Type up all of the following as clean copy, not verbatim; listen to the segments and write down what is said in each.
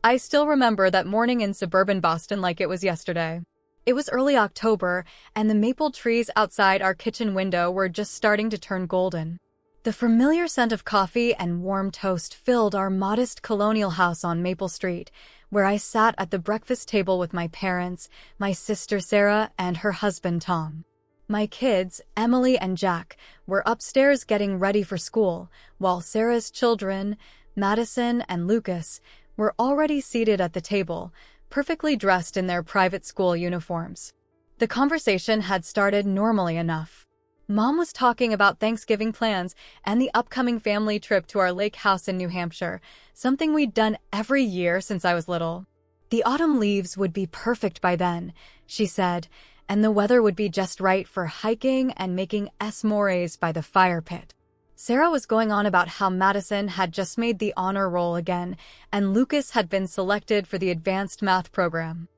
I still remember that morning in suburban Boston like it was yesterday. It was early October, and the maple trees outside our kitchen window were just starting to turn golden. The familiar scent of coffee and warm toast filled our modest colonial house on Maple Street, where I sat at the breakfast table with my parents, my sister Sarah, and her husband Tom. My kids, Emily and Jack, were upstairs getting ready for school, while Sarah's children, Madison and Lucas, were already seated at the table, perfectly dressed in their private school uniforms. The conversation had started normally enough. Mom was talking about Thanksgiving plans and the upcoming family trip to our lake house in New Hampshire, something we'd done every year since I was little. The autumn leaves would be perfect by then, she said, and the weather would be just right for hiking and making s'mores by the fire pit. Sarah was going on about how Madison had just made the honor roll again, and Lucas had been selected for the advanced math program.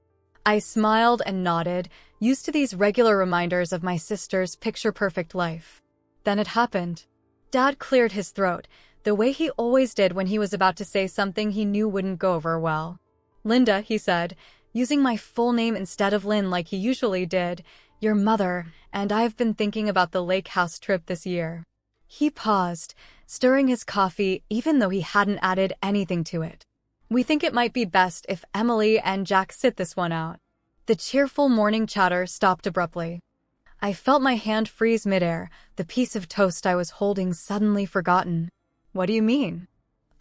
I smiled and nodded, used to these regular reminders of my sister's picture-perfect life. Then it happened. Dad cleared his throat, the way he always did when he was about to say something he knew wouldn't go over well. "Linda," he said, using my full name instead of Lynn like he usually did, "your mother, and I've been thinking about the lake house trip this year." He paused, stirring his coffee even though he hadn't added anything to it. "We think it might be best if Emily and Jack sit this one out." The cheerful morning chatter stopped abruptly. I felt my hand freeze midair, the piece of toast I was holding suddenly forgotten. "What do you mean?"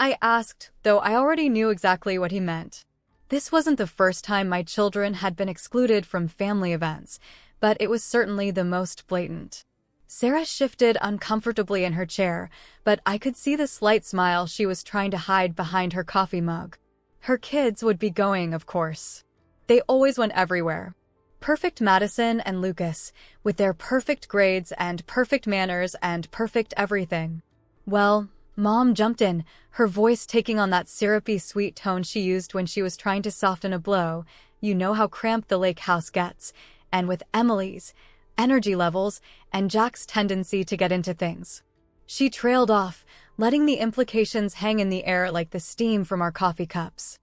I asked, though I already knew exactly what he meant. This wasn't the first time my children had been excluded from family events, but it was certainly the most blatant. Sarah shifted uncomfortably in her chair, but I could see the slight smile she was trying to hide behind her coffee mug. Her kids would be going, of course. They always went everywhere. Perfect Madison and Lucas, with their perfect grades and perfect manners and perfect everything. Well, Mom jumped in, her voice taking on that syrupy sweet tone she used when she was trying to soften a blow. "You know how cramped the lake house gets, and with Emily's energy levels and Jack's tendency to get into things." She trailed off, letting the implications hang in the air like the steam from our coffee cups.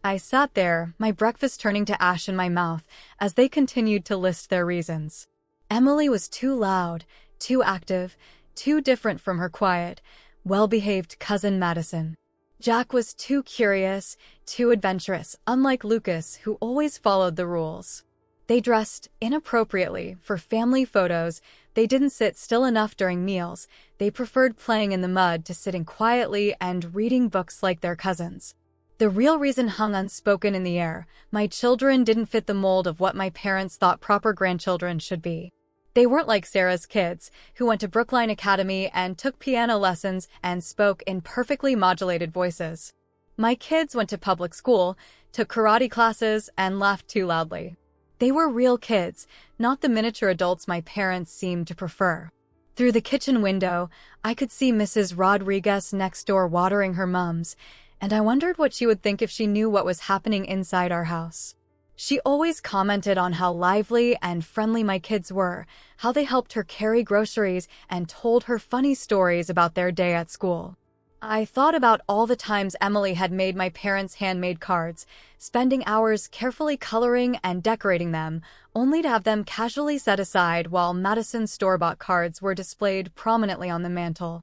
I sat there, my breakfast turning to ash in my mouth, as they continued to list their reasons. Emily was too loud, too active, too different from her quiet, well-behaved cousin Madison. Jack was too curious, too adventurous, unlike Lucas, who always followed the rules. They dressed inappropriately for family photos, they didn't sit still enough during meals, they preferred playing in the mud to sitting quietly and reading books like their cousins. The real reason hung unspoken in the air. My children didn't fit the mold of what my parents thought proper grandchildren should be. They weren't like Sarah's kids, who went to Brookline Academy and took piano lessons and spoke in perfectly modulated voices. My kids went to public school, took karate classes, and laughed too loudly. They were real kids, not the miniature adults my parents seemed to prefer. Through the kitchen window, I could see Mrs. Rodriguez next door watering her mums, and I wondered what she would think if she knew what was happening inside our house. She always commented on how lively and friendly my kids were, how they helped her carry groceries and told her funny stories about their day at school. I thought about all the times Emily had made my parents handmade cards, spending hours carefully coloring and decorating them, only to have them casually set aside while Madison's store-bought cards were displayed prominently on the mantel.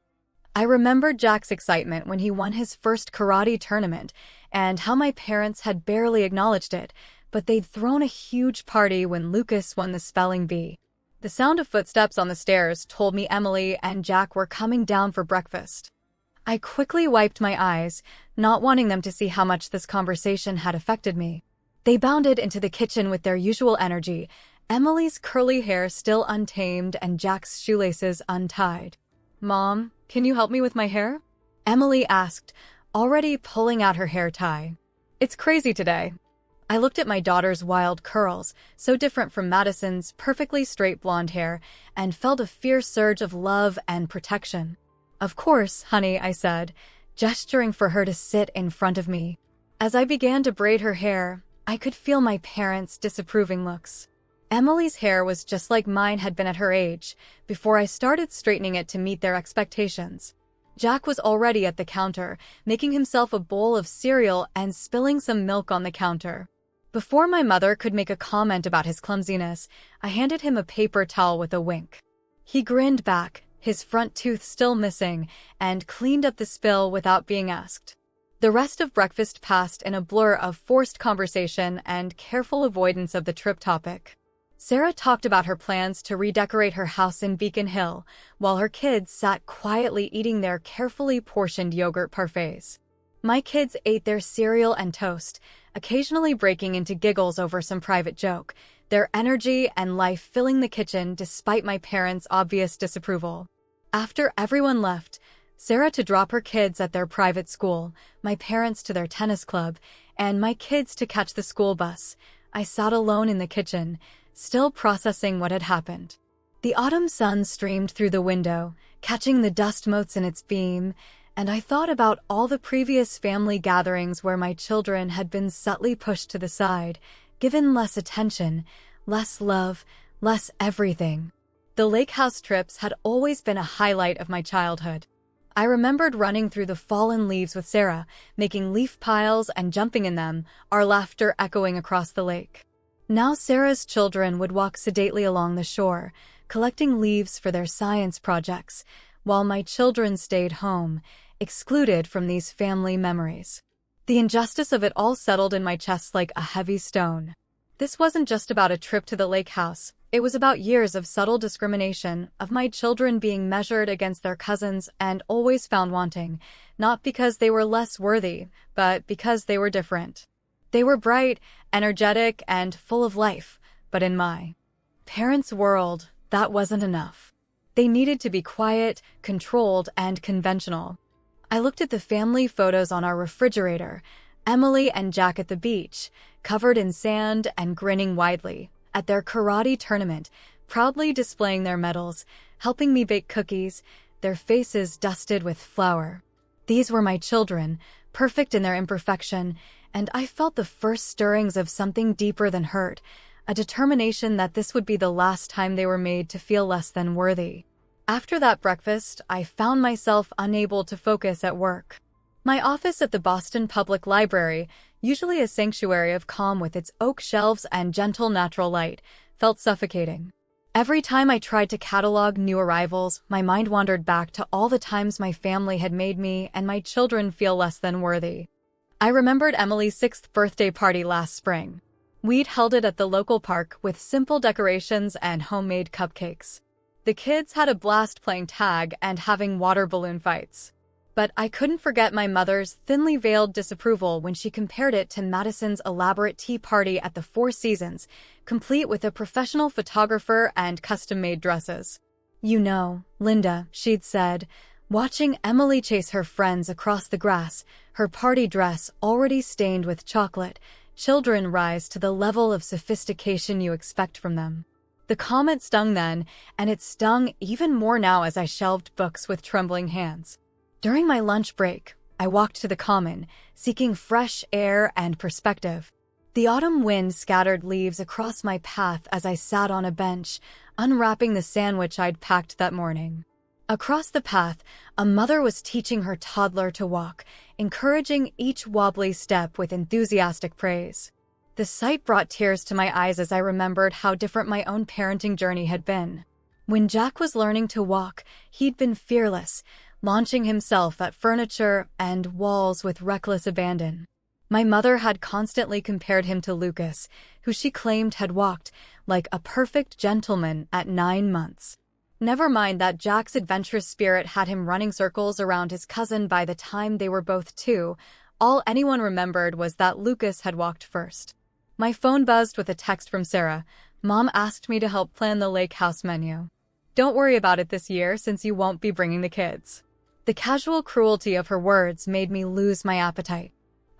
I remembered Jack's excitement when he won his first karate tournament, and how my parents had barely acknowledged it, but they'd thrown a huge party when Lucas won the spelling bee. The sound of footsteps on the stairs told me Emily and Jack were coming down for breakfast. I quickly wiped my eyes, not wanting them to see how much this conversation had affected me. They bounded into the kitchen with their usual energy, Emily's curly hair still untamed and Jack's shoelaces untied. "Mom, can you help me with my hair?" Emily asked, already pulling out her hair tie. "It's crazy today." I looked at my daughter's wild curls, so different from Madison's perfectly straight blonde hair, and felt a fierce surge of love and protection. "Of course, honey," I said, gesturing for her to sit in front of me. As I began to braid her hair, I could feel my parents' disapproving looks. Emily's hair was just like mine had been at her age, before I started straightening it to meet their expectations. Jack was already at the counter, making himself a bowl of cereal and spilling some milk on the counter. Before my mother could make a comment about his clumsiness, I handed him a paper towel with a wink. He grinned back, his front tooth still missing, and cleaned up the spill without being asked. The rest of breakfast passed in a blur of forced conversation and careful avoidance of the trip topic. Sarah talked about her plans to redecorate her house in Beacon Hill, while her kids sat quietly eating their carefully portioned yogurt parfaits. My kids ate their cereal and toast, occasionally breaking into giggles over some private joke, their energy and life filling the kitchen despite my parents' obvious disapproval. After everyone left, Sarah to drop her kids at their private school, my parents to their tennis club, and my kids to catch the school bus, I sat alone in the kitchen, still processing what had happened. The autumn sun streamed through the window, catching the dust motes in its beam, and I thought about all the previous family gatherings where my children had been subtly pushed to the side, given less attention, less love, less everything. The lake house trips had always been a highlight of my childhood. I remembered running through the fallen leaves with Sarah, making leaf piles and jumping in them, our laughter echoing across the lake. Now Sarah's children would walk sedately along the shore, collecting leaves for their science projects, while my children stayed home, excluded from these family memories. The injustice of it all settled in my chest like a heavy stone. This wasn't just about a trip to the lake house. It was about years of subtle discrimination, of my children being measured against their cousins and always found wanting, not because they were less worthy, but because they were different. They were bright, energetic, and full of life, but in my parents' world, that wasn't enough. They needed to be quiet, controlled, and conventional. I looked at the family photos on our refrigerator, Emily and Jack at the beach, covered in sand and grinning widely, at their karate tournament, proudly displaying their medals, helping me bake cookies, their faces dusted with flour. These were my children, perfect in their imperfection, and I felt the first stirrings of something deeper than hurt, a determination that this would be the last time they were made to feel less than worthy. After that breakfast, I found myself unable to focus at work. My office at the Boston Public Library, usually a sanctuary of calm with its oak shelves and gentle natural light, felt suffocating. Every time I tried to catalog new arrivals, my mind wandered back to all the times my family had made me and my children feel less than worthy. I remembered Emily's 6th birthday party last spring. We'd held it at the local park with simple decorations and homemade cupcakes. The kids had a blast playing tag and having water balloon fights. But I couldn't forget my mother's thinly veiled disapproval when she compared it to Madison's elaborate tea party at the Four Seasons, complete with a professional photographer and custom-made dresses. "You know, Linda," she'd said, watching Emily chase her friends across the grass, her party dress already stained with chocolate, children rise to the level of sophistication you expect from them. The comment stung then, and it stung even more now as I shelved books with trembling hands. During my lunch break, I walked to the common, seeking fresh air and perspective. The autumn wind scattered leaves across my path as I sat on a bench, unwrapping the sandwich I'd packed that morning. Across the path, a mother was teaching her toddler to walk, encouraging each wobbly step with enthusiastic praise. The sight brought tears to my eyes as I remembered how different my own parenting journey had been. When Jack was learning to walk, he'd been fearless, launching himself at furniture and walls with reckless abandon. My mother had constantly compared him to Lucas, who she claimed had walked like a perfect gentleman at 9 months. Never mind that Jack's adventurous spirit had him running circles around his cousin by the time they were both 2. All anyone remembered was that Lucas had walked first. My phone buzzed with a text from Sarah. "Mom asked me to help plan the lake house menu. Don't worry about it this year since you won't be bringing the kids." The casual cruelty of her words made me lose my appetite.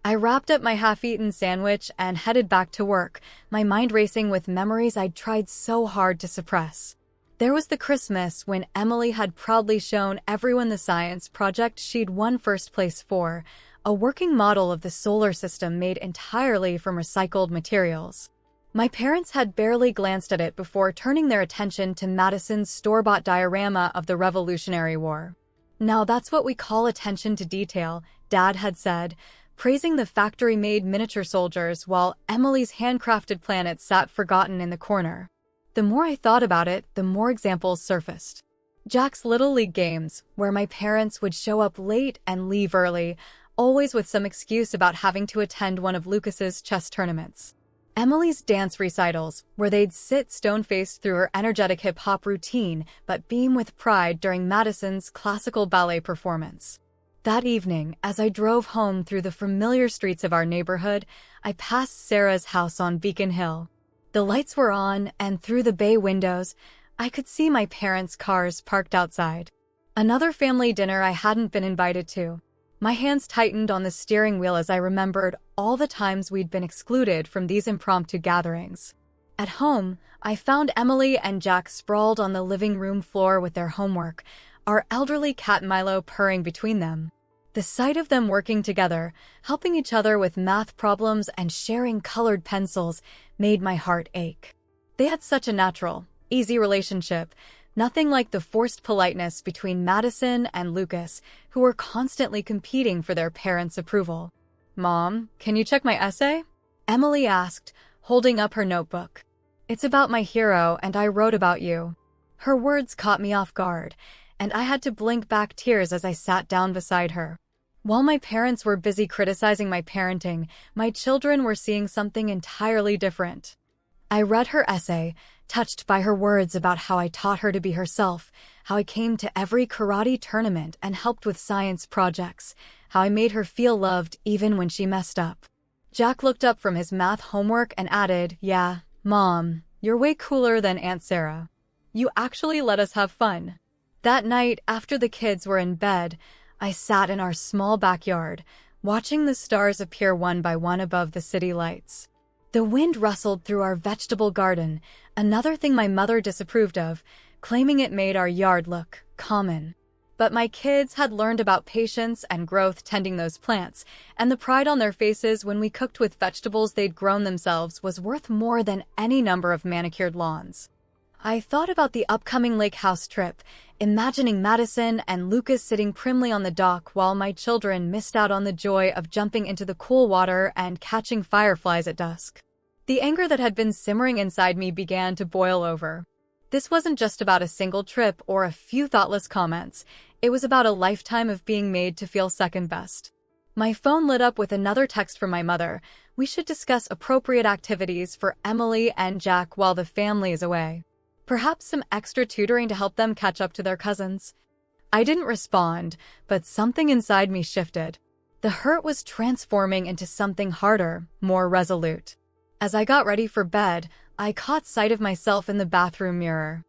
I wrapped up my half-eaten sandwich and headed back to work, my mind racing with memories I'd tried so hard to suppress. There was the Christmas when Emily had proudly shown everyone the science project she'd won first place for, a working model of the solar system made entirely from recycled materials. My parents had barely glanced at it before turning their attention to Madison's store-bought diorama of the Revolutionary War. Now that's what we call attention to detail, Dad had said, praising the factory-made miniature soldiers while Emily's handcrafted planet sat forgotten in the corner. The more I thought about it, the more examples surfaced. Jack's Little League games, where my parents would show up late and leave early, always with some excuse about having to attend one of Lucas's chess tournaments. Emily's dance recitals, where they'd sit stone-faced through her energetic hip-hop routine but beam with pride during Madison's classical ballet performance. That evening, as I drove home through the familiar streets of our neighborhood, I passed Sarah's house on Beacon Hill. The lights were on, and through the bay windows, I could see my parents' cars parked outside. Another family dinner I hadn't been invited to. My hands tightened on the steering wheel as I remembered all the times we'd been excluded from these impromptu gatherings. At home, I found Emily and Jack sprawled on the living room floor with their homework, our elderly cat Milo purring between them. The sight of them working together, helping each other with math problems and sharing colored pencils, made my heart ache. They had such a natural, easy relationship, nothing like the forced politeness between Madison and Lucas, who were constantly competing for their parents' approval. "Mom, can you check my essay?" Emily asked, holding up her notebook. "It's about my hero, and I wrote about you." Her words caught me off guard, and I had to blink back tears as I sat down beside her. While my parents were busy criticizing my parenting, my children were seeing something entirely different. I read her essay, touched by her words about how I taught her to be herself, how I came to every karate tournament and helped with science projects, how I made her feel loved even when she messed up. Jack looked up from his math homework and added, "Yeah, Mom, you're way cooler than Aunt Sarah. You actually let us have fun." That night, after the kids were in bed, I sat in our small backyard, watching the stars appear one by one above the city lights. The wind rustled through our vegetable garden, another thing my mother disapproved of, claiming it made our yard look common. But my kids had learned about patience and growth tending those plants, and the pride on their faces when we cooked with vegetables they'd grown themselves was worth more than any number of manicured lawns. I thought about the upcoming lake house trip, imagining Madison and Lucas sitting primly on the dock while my children missed out on the joy of jumping into the cool water and catching fireflies at dusk. The anger that had been simmering inside me began to boil over. This wasn't just about a single trip or a few thoughtless comments. It was about a lifetime of being made to feel second best. My phone lit up with another text from my mother. "We should discuss appropriate activities for Emily and Jack while the family is away. Perhaps some extra tutoring to help them catch up to their cousins." I didn't respond, but something inside me shifted. The hurt was transforming into something harder, more resolute. As I got ready for bed, I caught sight of myself in the bathroom mirror.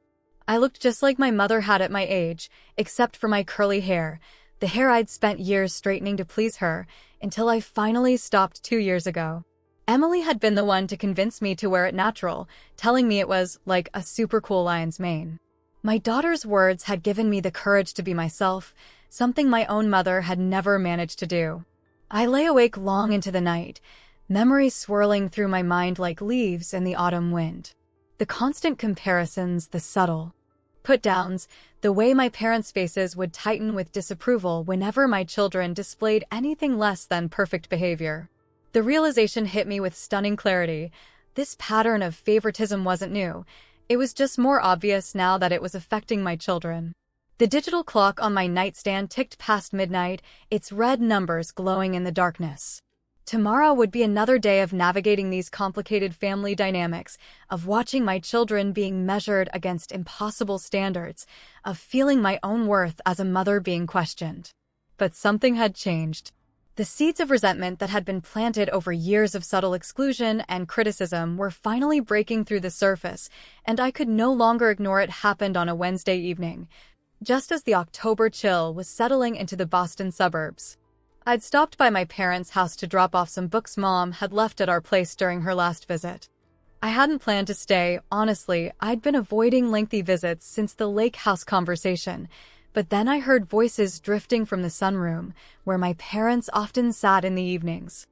I looked just like my mother had at my age, except for my curly hair, the hair I'd spent years straightening to please her, until I finally stopped 2 years ago. Emily had been the one to convince me to wear it natural, telling me it was like a super cool lion's mane. My daughter's words had given me the courage to be myself, something my own mother had never managed to do. I lay awake long into the night, memories swirling through my mind like leaves in the autumn wind. The constant comparisons, the subtle put-downs, the way my parents' faces would tighten with disapproval whenever my children displayed anything less than perfect behavior. The realization hit me with stunning clarity. This pattern of favoritism wasn't new. It was just more obvious now that it was affecting my children. The digital clock on my nightstand ticked past midnight, its red numbers glowing in the darkness. Tomorrow would be another day of navigating these complicated family dynamics, of watching my children being measured against impossible standards, of feeling my own worth as a mother being questioned. But something had changed. The seeds of resentment that had been planted over years of subtle exclusion and criticism were finally breaking through the surface, and I could no longer ignore it happened on a Wednesday evening, just as the October chill was settling into the Boston suburbs. I'd stopped by my parents' house to drop off some books Mom had left at our place during her last visit. I hadn't planned to stay, honestly. I'd been avoiding lengthy visits since the lake house conversation, but then I heard voices drifting from the sunroom, where my parents often sat in the evenings.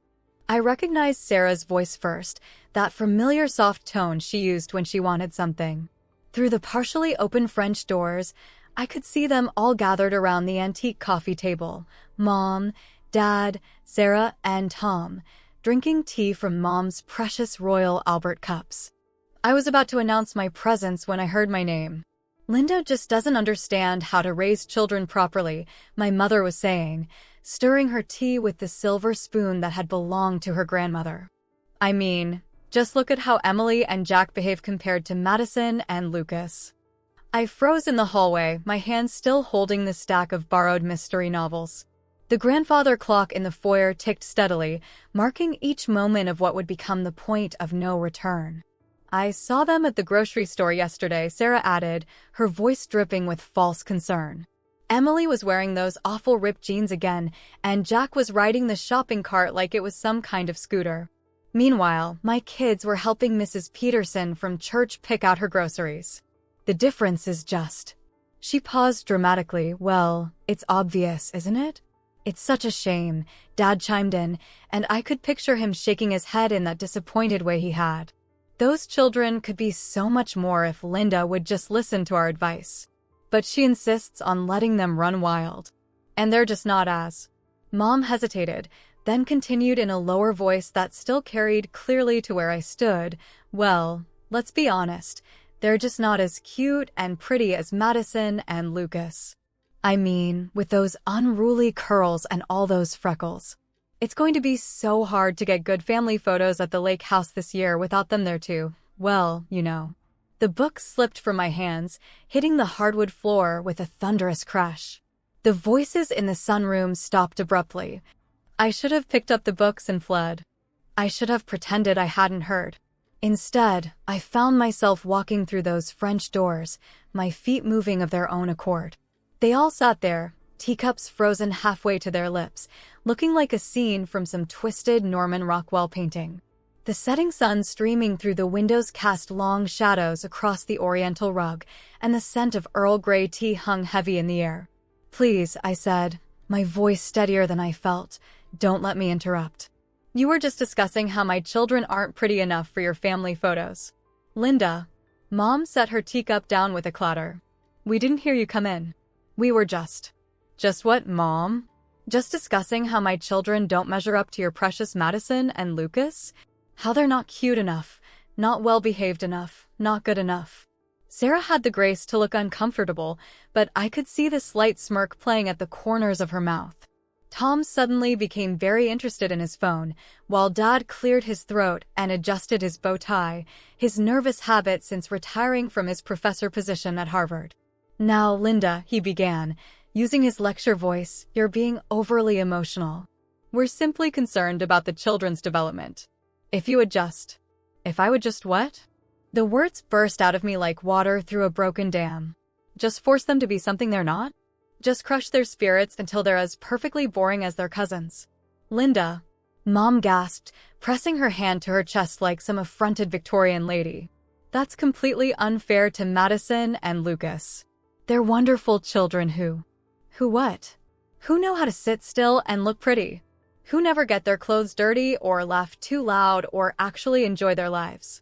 I recognized Sarah's voice first, that familiar soft tone she used when she wanted something. Through the partially open French doors, I could see them all gathered around the antique coffee table. Mom, Dad, Sarah, and Tom, drinking tea from Mom's precious Royal Albert cups. I was about to announce my presence when I heard my name. Linda just doesn't understand how to raise children properly, my mother was saying, stirring her tea with the silver spoon that had belonged to her grandmother. I mean, just look at how Emily and Jack behave compared to Madison and Lucas. I froze in the hallway, my hands still holding the stack of borrowed mystery novels. The grandfather clock in the foyer ticked steadily, marking each moment of what would become the point of no return. I saw them at the grocery store yesterday, Sarah added, her voice dripping with false concern. Emily was wearing those awful ripped jeans again, and Jack was riding the shopping cart like it was some kind of scooter. Meanwhile, my kids were helping Mrs. Peterson from church pick out her groceries. The difference is just... She paused dramatically. Well, it's obvious, isn't it? It's such a shame, Dad chimed in, and I could picture him shaking his head in that disappointed way he had. Those children could be so much more if Linda would just listen to our advice. But she insists on letting them run wild. And they're just not as... Mom hesitated, then continued in a lower voice that still carried clearly to where I stood. Well, let's be honest. They're just not as cute and pretty as Madison and Lucas. I mean, with those unruly curls and all those freckles. It's going to be so hard to get good family photos at the lake house this year without them there too. Well, you know. The book slipped from my hands, hitting the hardwood floor with a thunderous crash. The voices in the sunroom stopped abruptly. I should have picked up the books and fled. I should have pretended I hadn't heard. Instead, I found myself walking through those French doors, my feet moving of their own accord. They all sat there, teacups frozen halfway to their lips, looking like a scene from some twisted Norman Rockwell painting. The setting sun streaming through the windows cast long shadows across the oriental rug, and the scent of Earl Grey tea hung heavy in the air. Please, I said, my voice steadier than I felt, don't let me interrupt. You were just discussing how my children aren't pretty enough for your family photos. Linda. Mom set her teacup down with a clatter. We didn't hear you come in. We were just... Just what, Mom? Just discussing how my children don't measure up to your precious Madison and Lucas? How they're not cute enough, not well-behaved enough, not good enough. Sarah had the grace to look uncomfortable, but I could see the slight smirk playing at the corners of her mouth. Tom suddenly became very interested in his phone, while Dad cleared his throat and adjusted his bow tie, his nervous habit since retiring from his professor position at Harvard. Now, Linda, he began, using his lecture voice, you're being overly emotional. We're simply concerned about the children's development. If you would just... If I would just what? The words burst out of me like water through a broken dam. Just force them to be something they're not? Just crush their spirits until they're as perfectly boring as their cousins. Linda, Mom gasped, pressing her hand to her chest like some affronted Victorian lady. That's completely unfair to Madison and Lucas. They're wonderful children who what? Who know how to sit still and look pretty. Who never get their clothes dirty or laugh too loud or actually enjoy their lives.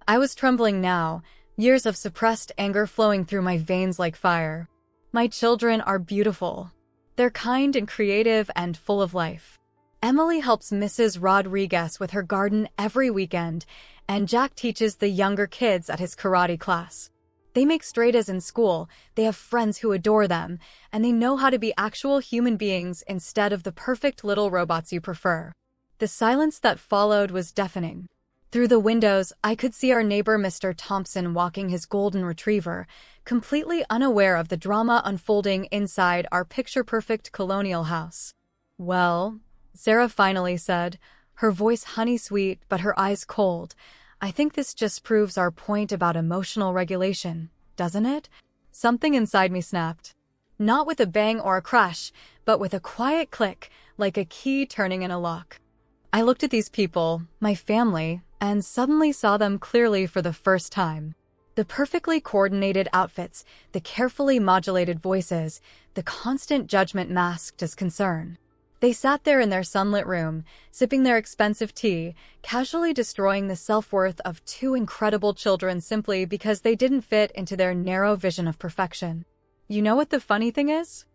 I was trembling now, years of suppressed anger flowing through my veins like fire. My children are beautiful. They're kind and creative and full of life. Emily helps Mrs. Rodriguez with her garden every weekend, and Jack teaches the younger kids at his karate class. They make straight A's in school, they have friends who adore them, and they know how to be actual human beings instead of the perfect little robots you prefer. The silence that followed was deafening. Through the windows, I could see our neighbor Mr. Thompson walking his golden retriever, completely unaware of the drama unfolding inside our picture-perfect colonial house. Well, Sarah finally said, her voice honey-sweet but her eyes cold, I think this just proves our point about emotional regulation, doesn't it? Something inside me snapped. Not with a bang or a crash, but with a quiet click, like a key turning in a lock. I looked at these people, my family, and suddenly saw them clearly for the first time. The perfectly coordinated outfits, the carefully modulated voices, the constant judgment masked as concern. They sat there in their sunlit room, sipping their expensive tea, casually destroying the self-worth of two incredible children simply because they didn't fit into their narrow vision of perfection. You know what the funny thing is?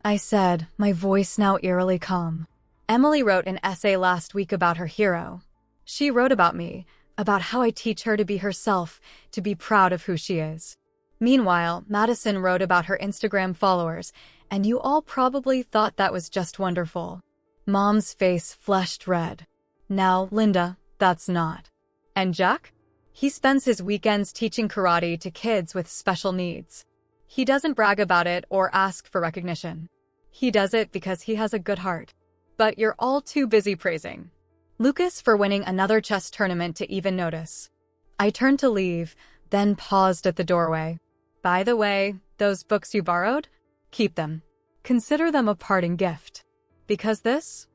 I said, my voice now eerily calm. Emily wrote an essay last week about her hero. She wrote about me, about how I teach her to be herself, to be proud of who she is. Meanwhile, Madison wrote about her Instagram followers, and you all probably thought that was just wonderful. Mom's face flushed red. Now, Linda, that's not. And Jack? He spends his weekends teaching karate to kids with special needs. He doesn't brag about it or ask for recognition. He does it because he has a good heart. But you're all too busy praising Lucas for winning another chess tournament to even notice. I turned to leave, then paused at the doorway. By the way, those books you borrowed? Keep them. Consider them a parting gift. Because this?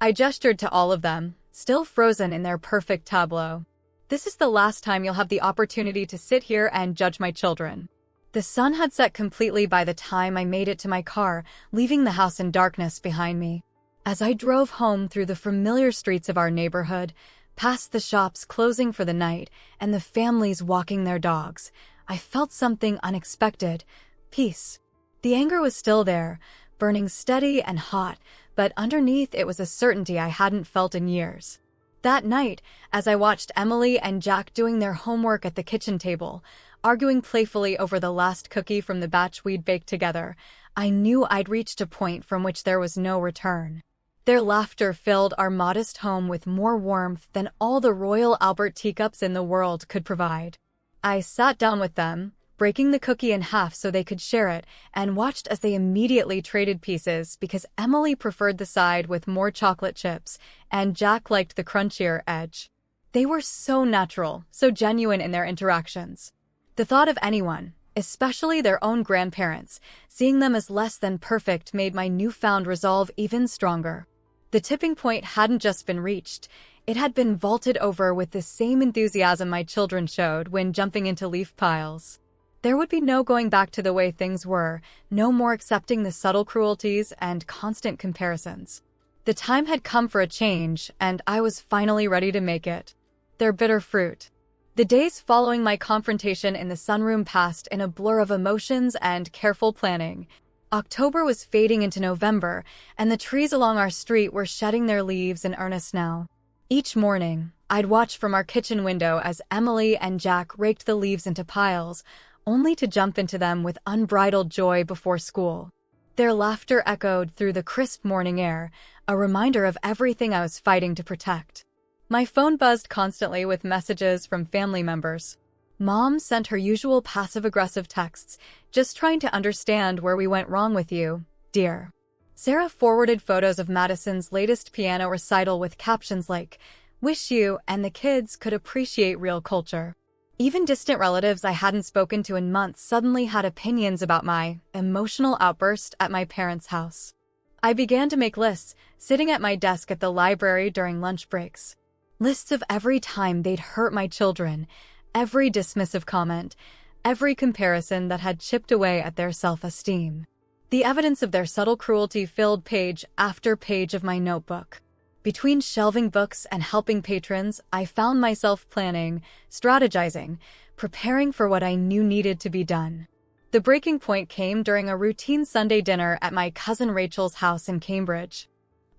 I gestured to all of them, still frozen in their perfect tableau. This is the last time you'll have the opportunity to sit here and judge my children. The sun had set completely by the time I made it to my car, leaving the house in darkness behind me. As I drove home through the familiar streets of our neighborhood, past the shops closing for the night and the families walking their dogs, I felt something unexpected: peace. The anger was still there, burning steady and hot, but underneath it was a certainty I hadn't felt in years. That night, as I watched Emily and Jack doing their homework at the kitchen table, arguing playfully over the last cookie from the batch we'd baked together, I knew I'd reached a point from which there was no return. Their laughter filled our modest home with more warmth than all the Royal Albert teacups in the world could provide. I sat down with them, breaking the cookie in half so they could share it, and watched as they immediately traded pieces because Emily preferred the side with more chocolate chips, and Jack liked the crunchier edge. They were so natural, so genuine in their interactions. The thought of anyone, especially their own grandparents, seeing them as less than perfect made my newfound resolve even stronger. The tipping point hadn't just been reached, it had been vaulted over with the same enthusiasm my children showed when jumping into leaf piles. There would be no going back to the way things were, no more accepting the subtle cruelties and constant comparisons. The time had come for a change, and I was finally ready to make it. Their bitter fruit. The days following my confrontation in the sunroom passed in a blur of emotions and careful planning. October was fading into November, and the trees along our street were shedding their leaves in earnest now. Each morning, I'd watch from our kitchen window as Emily and Jack raked the leaves into piles, only to jump into them with unbridled joy before school. Their laughter echoed through the crisp morning air, a reminder of everything I was fighting to protect. My phone buzzed constantly with messages from family members. Mom sent her usual passive-aggressive texts, just trying to understand where we went wrong with you, dear. Sarah forwarded photos of Madison's latest piano recital with captions like, "Wish you and the kids could appreciate real culture." Even distant relatives I hadn't spoken to in months suddenly had opinions about my emotional outburst at my parents' house. I began to make lists, sitting at my desk at the library during lunch breaks. Lists of every time they'd hurt my children, every dismissive comment, every comparison that had chipped away at their self-esteem. The evidence of their subtle cruelty filled page after page of my notebook. Between shelving books and helping patrons, I found myself planning, strategizing, preparing for what I knew needed to be done. The breaking point came during a routine Sunday dinner at my cousin Rachel's house in Cambridge.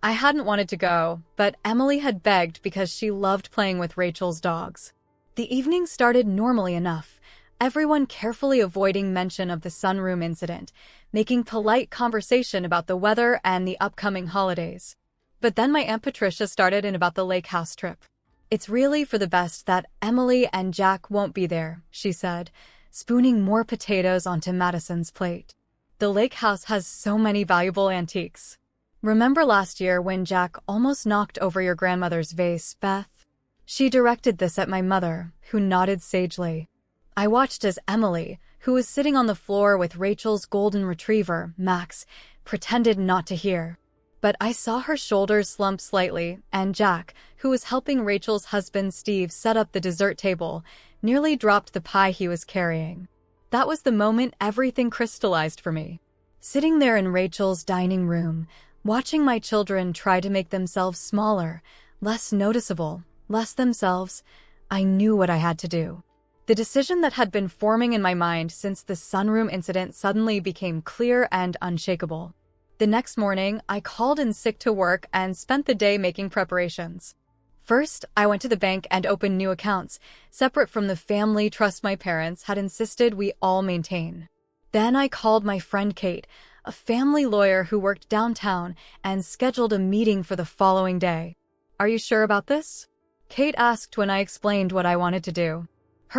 I hadn't wanted to go, but Emily had begged because she loved playing with Rachel's dogs. The evening started normally enough, everyone carefully avoiding mention of the sunroom incident, making polite conversation about the weather and the upcoming holidays. But then my Aunt Patricia started in about the lake house trip. "It's really for the best that Emily and Jack won't be there," she said, spooning more potatoes onto Madison's plate. "The lake house has so many valuable antiques. Remember last year when Jack almost knocked over your grandmother's vase, Beth?" She directed this at my mother, who nodded sagely. I watched as Emily, who was sitting on the floor with Rachel's golden retriever, Max, pretended not to hear. But I saw her shoulders slump slightly, and Jack, who was helping Rachel's husband Steve set up the dessert table, nearly dropped the pie he was carrying. That was the moment everything crystallized for me. Sitting there in Rachel's dining room, watching my children try to make themselves smaller, less noticeable, less themselves, I knew what I had to do. The decision that had been forming in my mind since the sunroom incident suddenly became clear and unshakable. The next morning, I called in sick to work and spent the day making preparations. First, I went to the bank and opened new accounts, separate from the family trust my parents had insisted we all maintain. Then I called my friend Kate, a family lawyer who worked downtown, and scheduled a meeting for the following day. "Are you sure about this?" Kate asked when I explained what I wanted to do.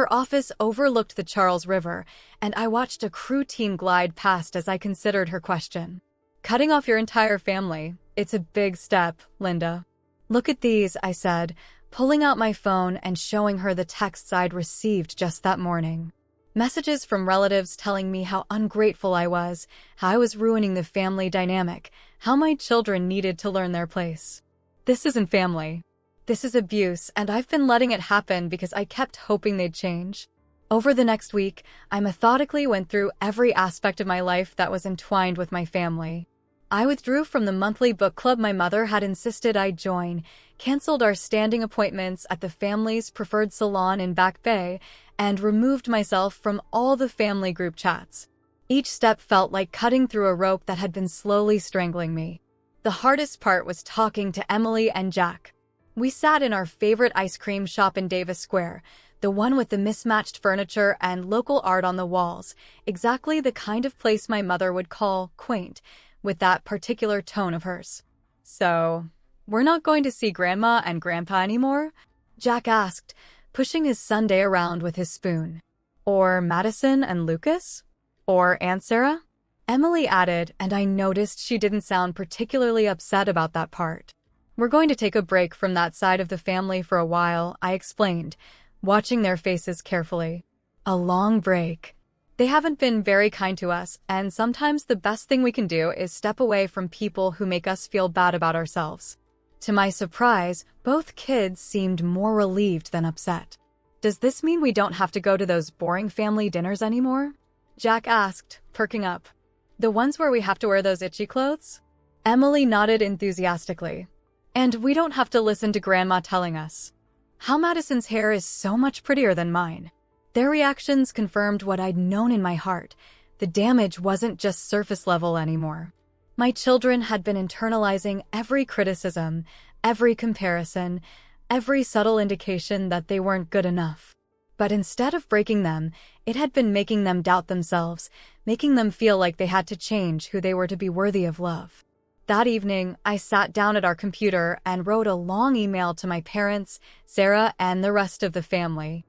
Her office overlooked the Charles River, and I watched a crew team glide past as I considered her question. "Cutting off your entire family. It's a big step, Linda." "Look at these," I said, pulling out my phone and showing her the texts I'd received just that morning. Messages from relatives telling me how ungrateful I was, how I was ruining the family dynamic, how my children needed to learn their place. This isn't family. This is abuse, and I've been letting it happen because I kept hoping they'd change. Over the next week, I methodically went through every aspect of my life that was entwined with my family. I withdrew from the monthly book club my mother had insisted I join, canceled our standing appointments at the family's preferred salon in Back Bay, and removed myself from all the family group chats. Each step felt like cutting through a rope that had been slowly strangling me. The hardest part was talking to Emily and Jack. We sat in our favorite ice cream shop in Davis Square, the one with the mismatched furniture and local art on the walls, exactly the kind of place my mother would call quaint, with that particular tone of hers. "So, we're not going to see Grandma and Grandpa anymore?" Jack asked, pushing his sundae around with his spoon. "Or Madison and Lucas? Or Aunt Sarah?" Emily added, and I noticed she didn't sound particularly upset about that part. "We're going to take a break from that side of the family for a while," I explained, watching their faces carefully. "A long break. They haven't been very kind to us, and sometimes the best thing we can do is step away from people who make us feel bad about ourselves." To my surprise, both kids seemed more relieved than upset. "Does this mean we don't have to go to those boring family dinners anymore?" Jack asked, perking up. "The ones where we have to wear those itchy clothes?" Emily nodded enthusiastically. "And we don't have to listen to Grandma telling us how Madison's hair is so much prettier than mine." Their reactions confirmed what I'd known in my heart. The damage wasn't just surface level anymore. My children had been internalizing every criticism, every comparison, every subtle indication that they weren't good enough. But instead of breaking them, it had been making them doubt themselves, making them feel like they had to change who they were to be worthy of love. That evening, I sat down at our computer and wrote a long email to my parents, Sarah, and the rest of the family.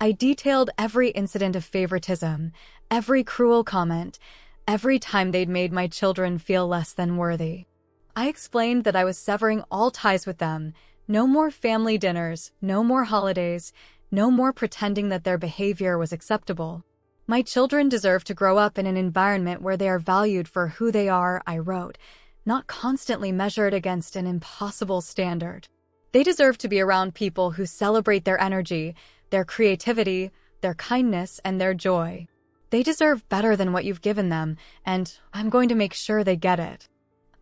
I detailed every incident of favoritism, every cruel comment, every time they'd made my children feel less than worthy. I explained that I was severing all ties with them. No more family dinners, no more holidays, no more pretending that their behavior was acceptable. My children deserve to grow up in an environment where they are valued for who they are, I wrote, not constantly measured against an impossible standard. They deserve to be around people who celebrate their energy, their creativity, their kindness, and their joy. They deserve better than what you've given them, and I'm going to make sure they get it.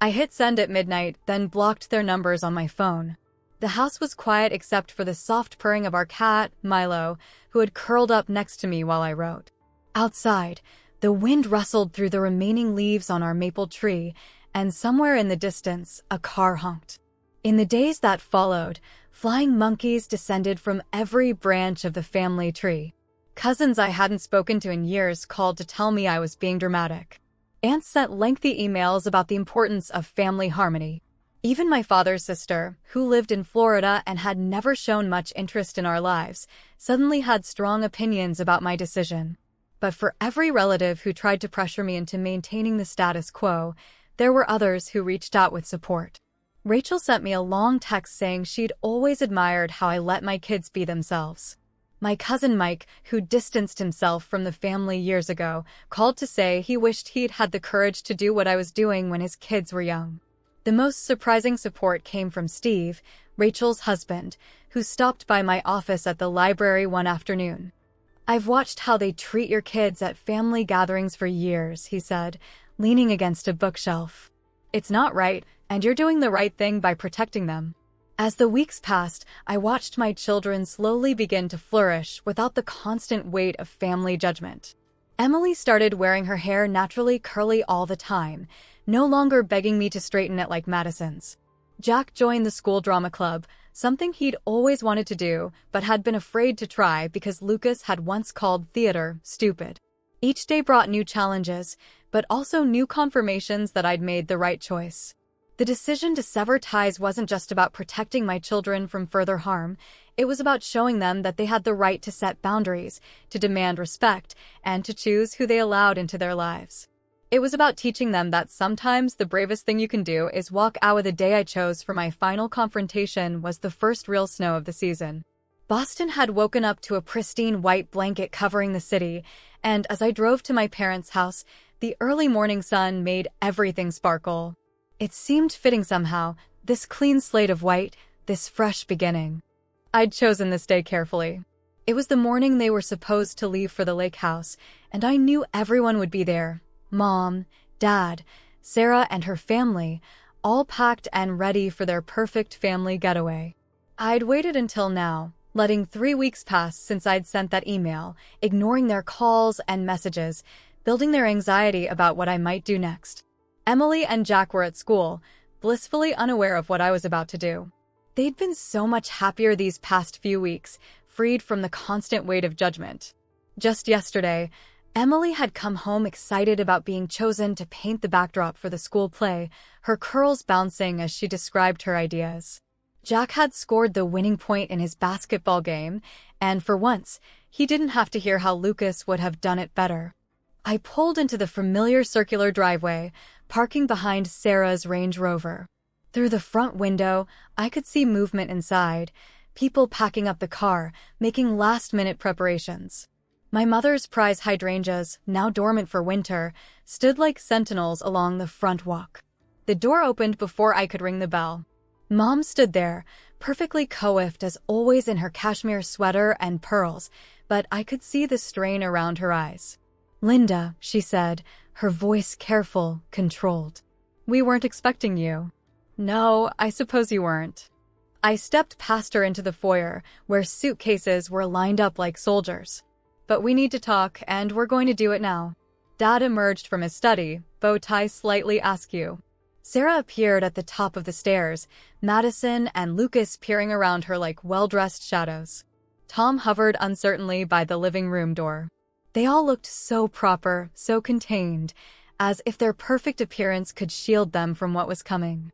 I hit send at midnight, then blocked their numbers on my phone. The house was quiet except for the soft purring of our cat, Milo, who had curled up next to me while I wrote. Outside, the wind rustled through the remaining leaves on our maple tree, and somewhere in the distance, a car honked. In the days that followed, flying monkeys descended from every branch of the family tree. Cousins I hadn't spoken to in years called to tell me I was being dramatic. Aunts sent lengthy emails about the importance of family harmony. Even my father's sister, who lived in Florida and had never shown much interest in our lives, suddenly had strong opinions about my decision. But for every relative who tried to pressure me into maintaining the status quo, there were others who reached out with support. Rachel sent me a long text saying she'd always admired how I let my kids be themselves. My cousin Mike, who distanced himself from the family years ago, called to say he wished he'd had the courage to do what I was doing when his kids were young. The most surprising support came from Steve, Rachel's husband, who stopped by my office at the library one afternoon. "I've watched how they treat your kids at family gatherings for years," he said, leaning against a bookshelf. "It's not right, and you're doing the right thing by protecting them." As the weeks passed, I watched my children slowly begin to flourish without the constant weight of family judgment. Emily started wearing her hair naturally curly all the time, no longer begging me to straighten it like Madison's. Jack joined the school drama club, something he'd always wanted to do but had been afraid to try because Lucas had once called theater stupid. Each day brought new challenges, but also new confirmations that I'd made the right choice. The decision to sever ties wasn't just about protecting my children from further harm, it was about showing them that they had the right to set boundaries, to demand respect, and to choose who they allowed into their lives. It was about teaching them that sometimes the bravest thing you can do is walk out. The day I chose for my final confrontation was the first real snow of the season. Boston had woken up to a pristine white blanket covering the city, and as I drove to my parents' house, the early morning sun made everything sparkle. It seemed fitting somehow, this clean slate of white, this fresh beginning. I'd chosen this day carefully. It was the morning they were supposed to leave for the lake house, and I knew everyone would be there. Mom, Dad, Sarah and her family, all packed and ready for their perfect family getaway. I'd waited until now, letting 3 weeks pass since I'd sent that email, ignoring their calls and messages, building their anxiety about what I might do next. Emily and Jack were at school, blissfully unaware of what I was about to do. They'd been so much happier these past few weeks, freed from the constant weight of judgment. Just yesterday, Emily had come home excited about being chosen to paint the backdrop for the school play, her curls bouncing as she described her ideas. Jack had scored the winning point in his basketball game, and for once, he didn't have to hear how Lucas would have done it better. I pulled into the familiar circular driveway, parking behind Sarah's Range Rover. Through the front window, I could see movement inside, people packing up the car, making last-minute preparations. My mother's prize hydrangeas, now dormant for winter, stood like sentinels along the front walk. The door opened before I could ring the bell. Mom stood there, perfectly coiffed as always in her cashmere sweater and pearls, but I could see the strain around her eyes. "Linda," she said, her voice careful, controlled. "We weren't expecting you." "No, I suppose you weren't." I stepped past her into the foyer, where suitcases were lined up like soldiers. "But we need to talk, and we're going to do it now." Dad emerged from his study, bow tie slightly askew. Sarah appeared at the top of the stairs, Madison and Lucas peering around her like well-dressed shadows. Tom hovered uncertainly by the living room door. They all looked so proper, so contained, as if their perfect appearance could shield them from what was coming.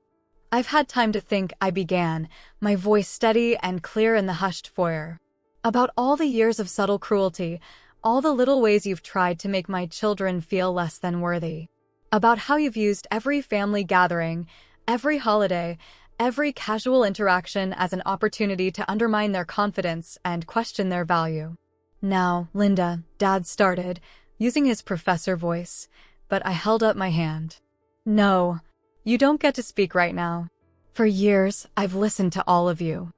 "I've had time to think," I began, my voice steady and clear in the hushed foyer. "About all the years of subtle cruelty, all the little ways you've tried to make my children feel less than worthy. About how you've used every family gathering, every holiday, every casual interaction as an opportunity to undermine their confidence and question their value." "Now, Linda," Dad started, using his professor voice, but I held up my hand. "No, you don't get to speak right now. For years, I've listened to all of you.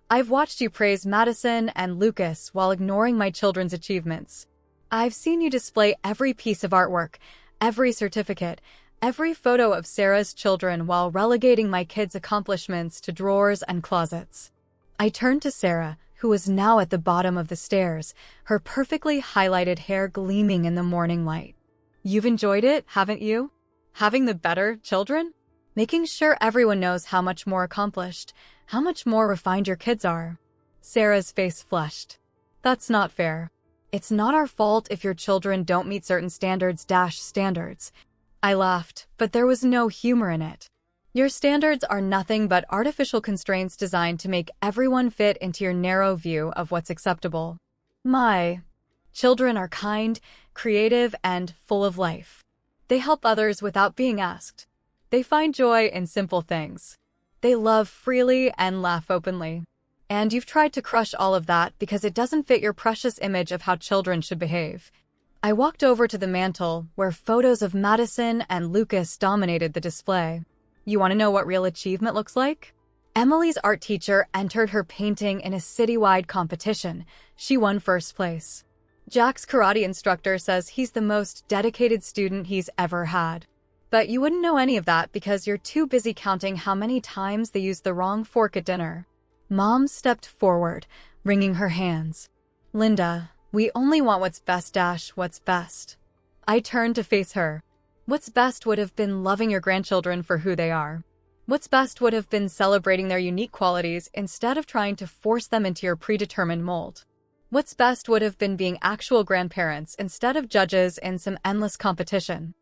I've watched you praise Madison and Lucas while ignoring my children's achievements. I've seen you display every piece of artwork, every certificate, every photo of Sarah's children while relegating my kids' accomplishments to drawers and closets." I turned to Sarah, who was now at the bottom of the stairs, her perfectly highlighted hair gleaming in the morning light. "You've enjoyed it, haven't you? Having the better children? Making sure everyone knows how much more accomplished, how much more refined your kids are." Sarah's face flushed. "That's not fair. It's not our fault if your children don't meet certain standards. I laughed, but there was no humor in it. "Your standards are nothing but artificial constraints designed to make everyone fit into your narrow view of what's acceptable. My children are kind, creative, and full of life. They help others without being asked. They find joy in simple things. They love freely and laugh openly. And you've tried to crush all of that because it doesn't fit your precious image of how children should behave." I walked over to the mantel, where photos of Madison and Lucas dominated the display. "You want to know what real achievement looks like?" Emily's art teacher entered her painting in a citywide competition. She won first place. Jack's karate instructor says he's the most dedicated student he's ever had. But you wouldn't know any of that because you're too busy counting how many times they used the wrong fork at dinner. Mom stepped forward, wringing her hands. Linda, we only want what's best what's best. I turned to face her. What's best would have been loving your grandchildren for who they are. What's best would have been celebrating their unique qualities instead of trying to force them into your predetermined mold. What's best would have been being actual grandparents instead of judges in some endless competition.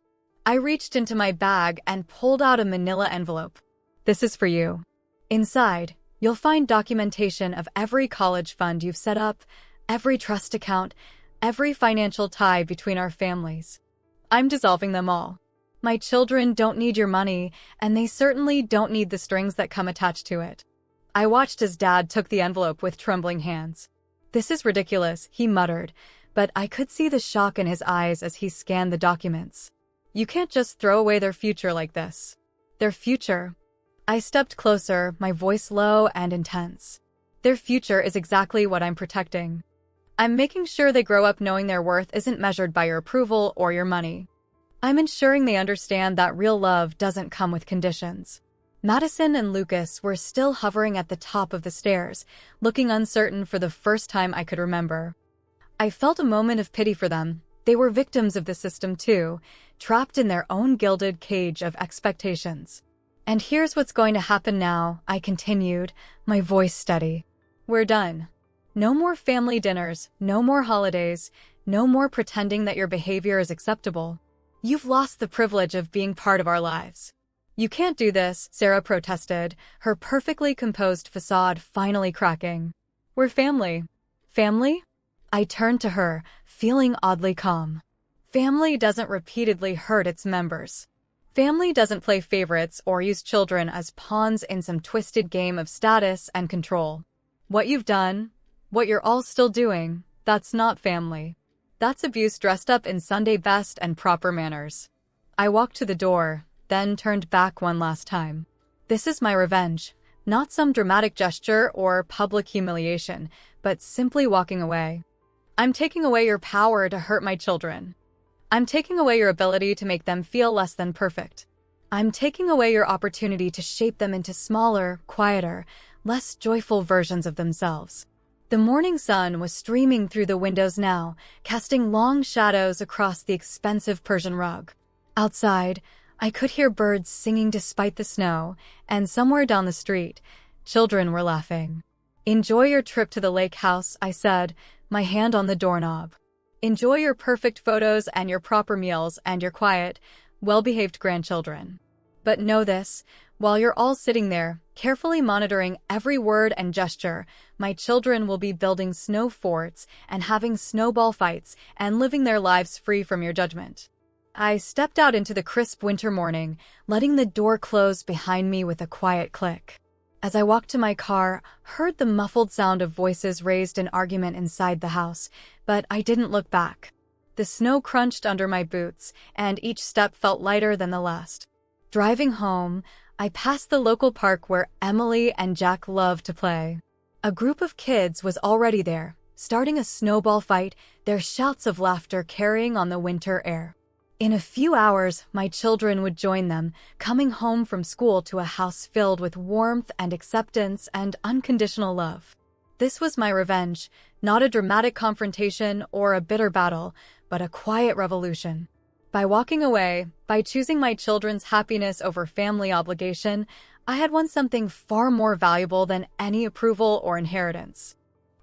I reached into my bag and pulled out a manila envelope. This is for you. Inside, you'll find documentation of every college fund you've set up, every trust account, every financial tie between our families. I'm dissolving them all. My children don't need your money, and they certainly don't need the strings that come attached to it. I watched as Dad took the envelope with trembling hands. This is ridiculous, he muttered, but I could see the shock in his eyes as he scanned the documents. You can't just throw away their future like this. Their future. I stepped closer, my voice low and intense. Their future is exactly what I'm protecting. I'm making sure they grow up knowing their worth isn't measured by your approval or your money. I'm ensuring they understand that real love doesn't come with conditions. Madison and Lucas were still hovering at the top of the stairs, looking uncertain for the first time I could remember. I felt a moment of pity for them. They were victims of the system too, trapped in their own gilded cage of expectations. And here's what's going to happen now, I continued, my voice steady. We're done. No more family dinners, no more holidays, no more pretending that your behavior is acceptable. You've lost the privilege of being part of our lives. You can't do this, Sarah protested, her perfectly composed facade finally cracking. We're family. Family? I turned to her, feeling oddly calm. Family doesn't repeatedly hurt its members. Family doesn't play favorites or use children as pawns in some twisted game of status and control. What you've done, what you're all still doing, that's not family. That's abuse dressed up in Sunday best and proper manners. I walked to the door, then turned back one last time. This is my revenge, not some dramatic gesture or public humiliation, but simply walking away. I'm taking away your power to hurt my children. I'm taking away your ability to make them feel less than perfect. I'm taking away your opportunity to shape them into smaller, quieter, less joyful versions of themselves. The morning sun was streaming through the windows now, casting long shadows across the expensive Persian rug. Outside, I could hear birds singing despite the snow, and somewhere down the street, children were laughing. Enjoy your trip to the lake house, I said, my hand on the doorknob. Enjoy your perfect photos and your proper meals and your quiet, well-behaved grandchildren. But know this, while you're all sitting there, carefully monitoring every word and gesture, my children will be building snow forts and having snowball fights and living their lives free from your judgment. I stepped out into the crisp winter morning, letting the door close behind me with a quiet click. As I walked to my car, heard the muffled sound of voices raised in argument inside the house, but I didn't look back. The snow crunched under my boots, and each step felt lighter than the last. Driving home, I passed the local park where Emily and Jack loved to play. A group of kids was already there, starting a snowball fight, their shouts of laughter carrying on the winter air. In a few hours, my children would join them, coming home from school to a house filled with warmth and acceptance and unconditional love. This was my revenge, not a dramatic confrontation or a bitter battle, but a quiet revolution. By walking away, by choosing my children's happiness over family obligation, I had won something far more valuable than any approval or inheritance.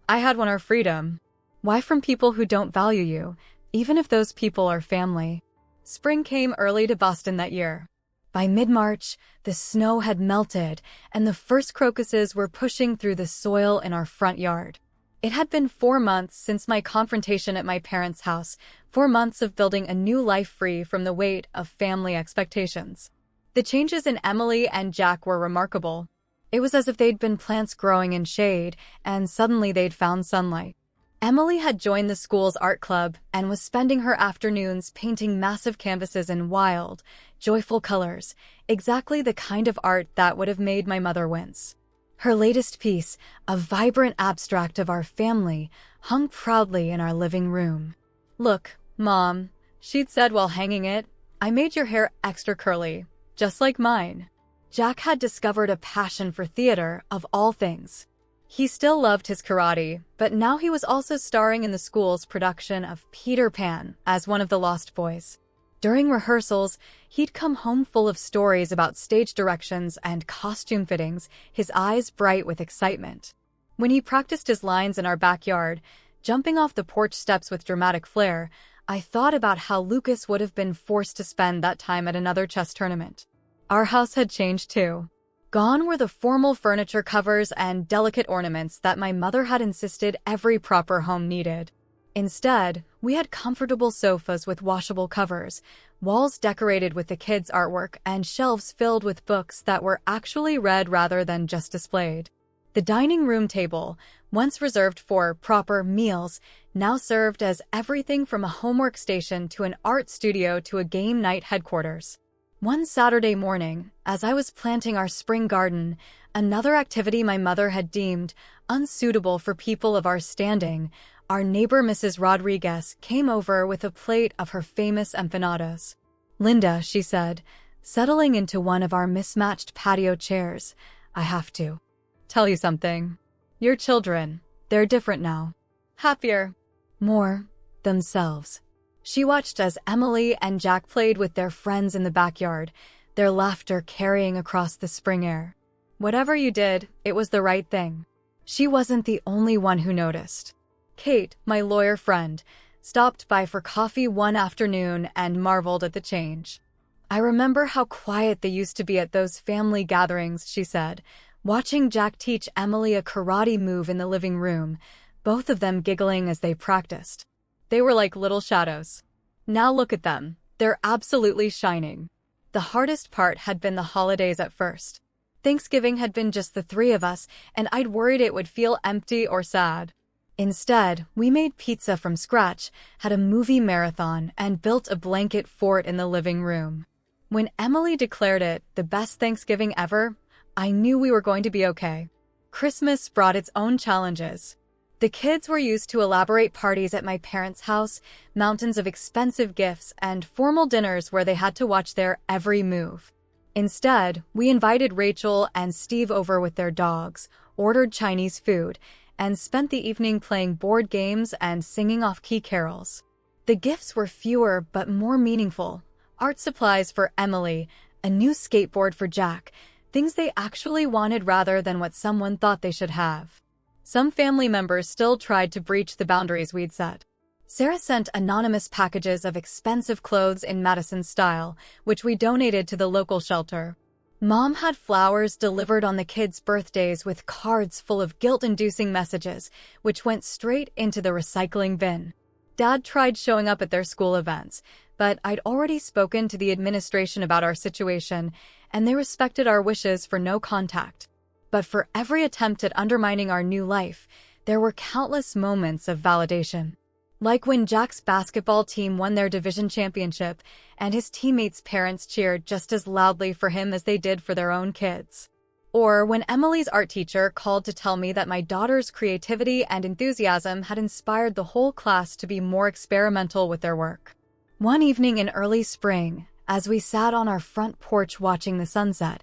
I had won our freedom. Why from people who don't value you, even if those people are family? Spring came early to Boston that year. By mid-March, the snow had melted, and the first crocuses were pushing through the soil in our front yard. It had been 4 months since my confrontation at my parents' house, 4 months of building a new life free from the weight of family expectations. The changes in Emily and Jack were remarkable. It was as if they'd been plants growing in shade, and suddenly they'd found sunlight. Emily had joined the school's art club and was spending her afternoons painting massive canvases in wild, joyful colors, exactly the kind of art that would have made my mother wince. Her latest piece, a vibrant abstract of our family, hung proudly in our living room. "Look, Mom," she'd said while hanging it, I made your hair extra curly, just like mine. Jack had discovered a passion for theater, of all things. He still loved his karate, but now he was also starring in the school's production of Peter Pan as one of the Lost Boys. During rehearsals, he'd come home full of stories about stage directions and costume fittings, his eyes bright with excitement. When he practiced his lines in our backyard, jumping off the porch steps with dramatic flair, I thought about how Lucas would have been forced to spend that time at another chess tournament. Our house had changed too. Gone were the formal furniture covers and delicate ornaments that my mother had insisted every proper home needed. Instead, we had comfortable sofas with washable covers, walls decorated with the kids' artwork, and shelves filled with books that were actually read rather than just displayed. The dining room table, once reserved for proper meals, now served as everything from a homework station to an art studio to a game night headquarters. One Saturday morning, as I was planting our spring garden, another activity my mother had deemed unsuitable for people of our standing, our neighbor Mrs. Rodriguez came over with a plate of her famous empanadas. "Linda," she said, settling into one of our mismatched patio chairs, "I have to tell you something. Your children, they're different now. Happier. More themselves." She watched as Emily and Jack played with their friends in the backyard, their laughter carrying across the spring air. Whatever you did, it was the right thing. She wasn't the only one who noticed. Kate, my lawyer friend, stopped by for coffee one afternoon and marveled at the change. "I remember how quiet they used to be at those family gatherings," she said, watching Jack teach Emily a karate move in the living room, both of them giggling as they practiced. They were like little shadows. Now look at them. They're absolutely shining. The hardest part had been the holidays at first. Thanksgiving had been just the three of us, and I'd worried it would feel empty or sad. Instead, we made pizza from scratch, had a movie marathon, and built a blanket fort in the living room. When Emily declared it the best Thanksgiving ever, I knew we were going to be okay. Christmas brought its own challenges. The kids were used to elaborate parties at my parents' house, mountains of expensive gifts, and formal dinners where they had to watch their every move. Instead, we invited Rachel and Steve over with their dogs, ordered Chinese food, and spent the evening playing board games and singing off-key carols. The gifts were fewer but more meaningful. Art supplies for Emily, a new skateboard for Jack, things they actually wanted rather than what someone thought they should have. Some family members still tried to breach the boundaries we'd set. Sarah sent anonymous packages of expensive clothes in Madison style, which we donated to the local shelter. Mom had flowers delivered on the kids' birthdays with cards full of guilt-inducing messages, which went straight into the recycling bin. Dad tried showing up at their school events, but I'd already spoken to the administration about our situation, and they respected our wishes for no contact. But for every attempt at undermining our new life, there were countless moments of validation. Like when Jack's basketball team won their division championship, and his teammates' parents cheered just as loudly for him as they did for their own kids. Or when Emily's art teacher called to tell me that my daughter's creativity and enthusiasm had inspired the whole class to be more experimental with their work. One evening in early spring, as we sat on our front porch watching the sunset,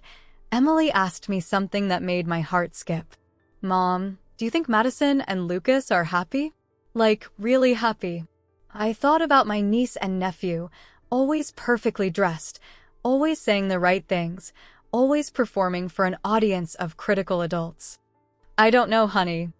Emily asked me something that made my heart skip. "Mom, do you think Madison and Lucas are happy? Like, really happy?" I thought about my niece and nephew, always perfectly dressed, always saying the right things, always performing for an audience of critical adults. "I don't know, honey.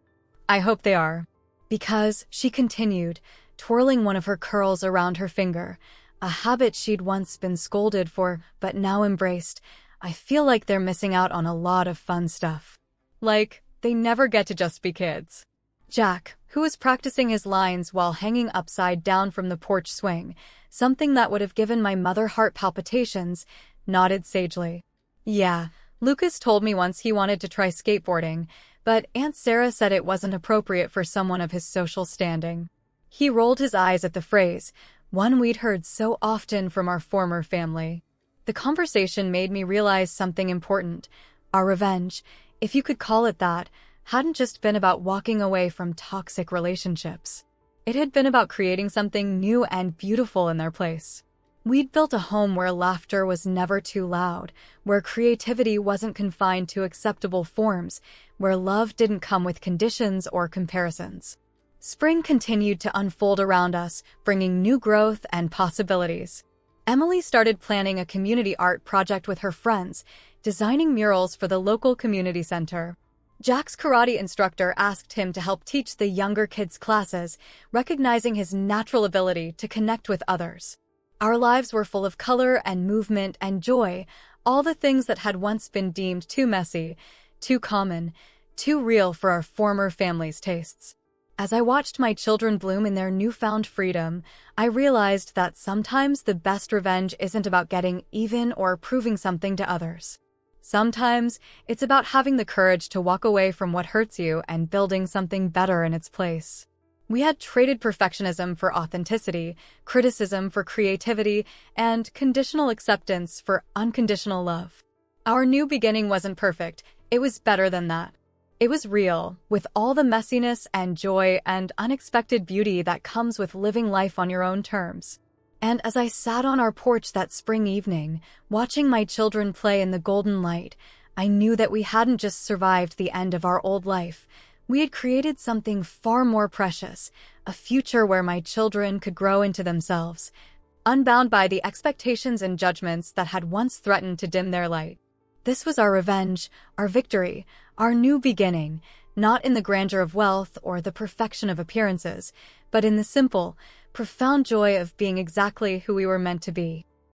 I hope they are." Because, she continued, twirling one of her curls around her finger, a habit she'd once been scolded for but now embraced, "I feel like they're missing out on a lot of fun stuff. Like, they never get to just be kids." Jack, who was practicing his lines while hanging upside down from the porch swing, something that would have given my mother heart palpitations, nodded sagely. "Yeah, Lucas told me once he wanted to try skateboarding, but Aunt Sarah said it wasn't appropriate for someone of his social standing." He rolled his eyes at the phrase, one we'd heard so often from our former family. The conversation made me realize something important. Our revenge, if you could call it that, hadn't just been about walking away from toxic relationships. It had been about creating something new and beautiful in their place. We'd built a home where laughter was never too loud, where creativity wasn't confined to acceptable forms, where love didn't come with conditions or comparisons. Spring continued to unfold around us, bringing new growth and possibilities. Emily started planning a community art project with her friends, designing murals for the local community center. Jack's karate instructor asked him to help teach the younger kids' classes, recognizing his natural ability to connect with others. Our lives were full of color and movement and joy, all the things that had once been deemed too messy, too common, too real for our former family's tastes. As I watched my children bloom in their newfound freedom, I realized that sometimes the best revenge isn't about getting even or proving something to others. Sometimes it's about having the courage to walk away from what hurts you and building something better in its place. We had traded perfectionism for authenticity, criticism for creativity, and conditional acceptance for unconditional love. Our new beginning wasn't perfect, it was better than that. It was real, with all the messiness and joy and unexpected beauty that comes with living life on your own terms. And as I sat on our porch that spring evening, watching my children play in the golden light, I knew that we hadn't just survived the end of our old life. We had created something far more precious, a future where my children could grow into themselves, unbound by the expectations and judgments that had once threatened to dim their light. This was our revenge, our victory, our new beginning, not in the grandeur of wealth or the perfection of appearances, but in the simple, profound joy of being exactly who we were meant to be.